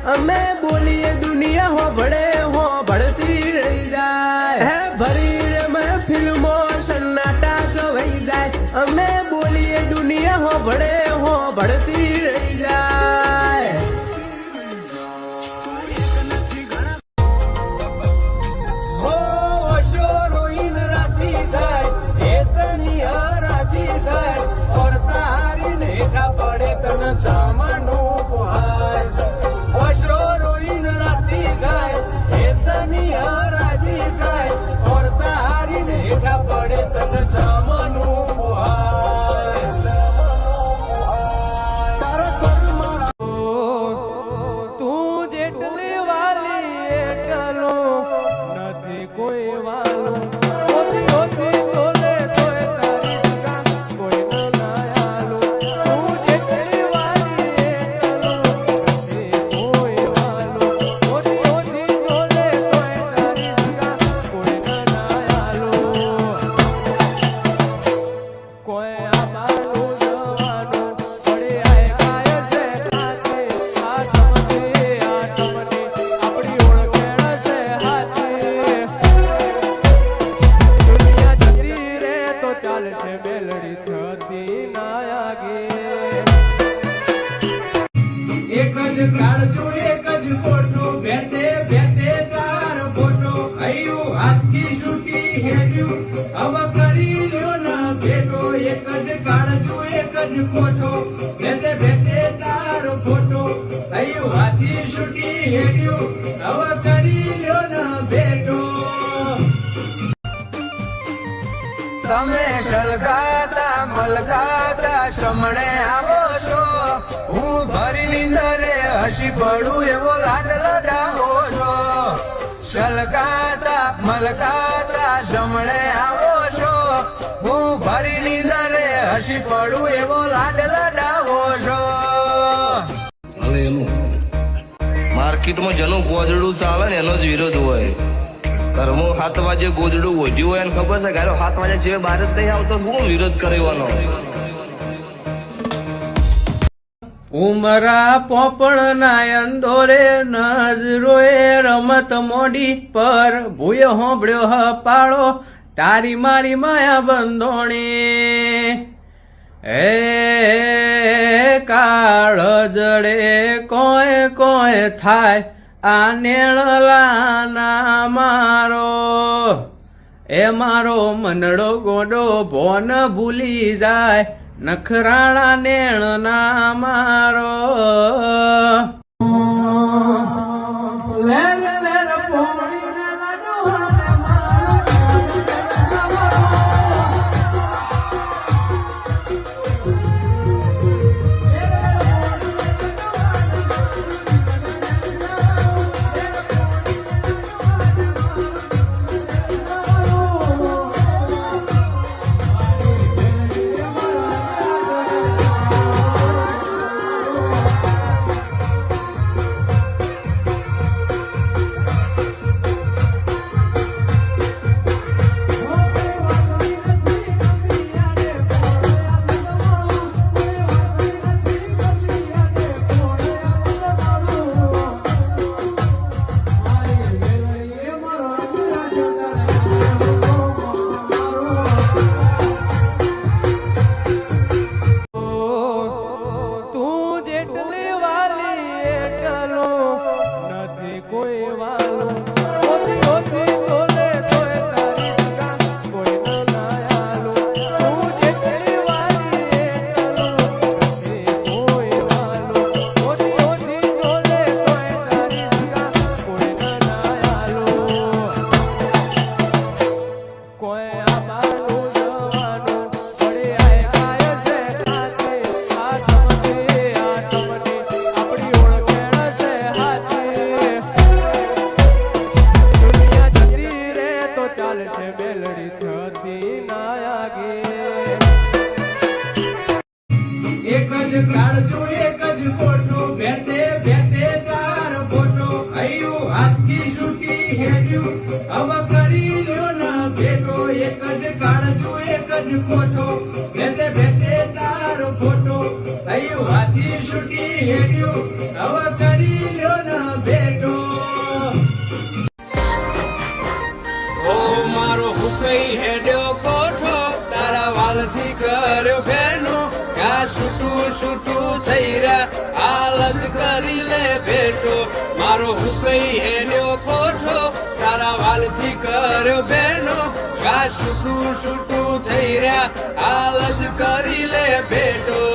અમે બોલીએ દુનિયા હો ભળતી રહી જાય હે ભરી રે મહેફિલમો સન્નાટા સવાઈ જાય અમે બોલીએ દુનિયા હો ભળતી રહી જાય હો અશો રોઈન રાતી થાય એ તની હરાજી થાય ઓર તારી નેઠા પડે તન ચામાનું પોહાય અશો રોઈન રાતી થાય એ તની હરાજી થાય ઓર તારી નેઠા પડે તન ચામાનું પોહાય તારા કર્મા તું જેટલી વાલી એટલો નથી કોઈ વાલું હોતી હોતી બોલે તોય તારી જગા કોઈ ના આલો તું જેટલી વાલી એટલો નથી કોઈ વાલું હોતી હોતી બોલે તોય તારી જગા કોઈ ના આલો કોઈ આબાનું જવાનું પડે આય કાય છે ખાતે આ ટમતે આપણી ઓળખેણ છે હાથે દુનિયા જતી રે તો ચાલશે મેલડી થતી ના આગે એક જ કાળજો એક જ કોટો ભેતે ભેતે તાર બોટો આયું હાથથી છૂટી હેડ્યું હવે કરી લ્યો ના ભેટો એક જ કાળજો એક જ કોટો ભેતે ભેતે તાર બોટો આયું હાથથી છૂટી હેડ્યું હવે કરી લ્યો ના ભેટો તમે સલગાતા મલગાતા સમણે આવો છો હું ભરી નીંદરે હસી પડું એવો લાડ લડાવો છો સલગાતા મલગાતા સમણે આવો છો હું ભરી નીંદરે હસી પડું એવો લાડ લડાવો છો હવે એનું માર્કેટમાં જેનું ગોજડું ચાલે ને એનો જ વિરોધ હોય ઘરમાં 7 વાગે ગોજડું ઓઢ્યું હોય એને ખબર છે ગારો 7 વાગ્યા સિવાય બહાર જ નહીં આવતો શું વિરોધ કરવાનો ઉમરા પોપણના અંદોરે નજરોએ રમત મોડી પર ભૂય હોંભળ્યો હપાળો તારી મારી માયા બંધોણી હે કાળ જડે કોઈ થાય આ નેળલાના મારો એ મારો મનડો ગોડો ભોન ભૂલી જાય નખરાણા નેણના મારો લેર લેર પોણીને લાડુ હાથે મારો છૂટી હેડ્યું હવે કરી લ્યો ના વાલથી કર્યો બેનો આ છૂટું છૂટું થઈ રહ્યા હાલ જ કરી લે ભેટો મારો હુકઈ હેલ્યો કોઠો તારા વાલથી કર્યો બેનો આ છૂટું છૂટું થઈ રહ્યા હાલ જ કરી લે ભેટો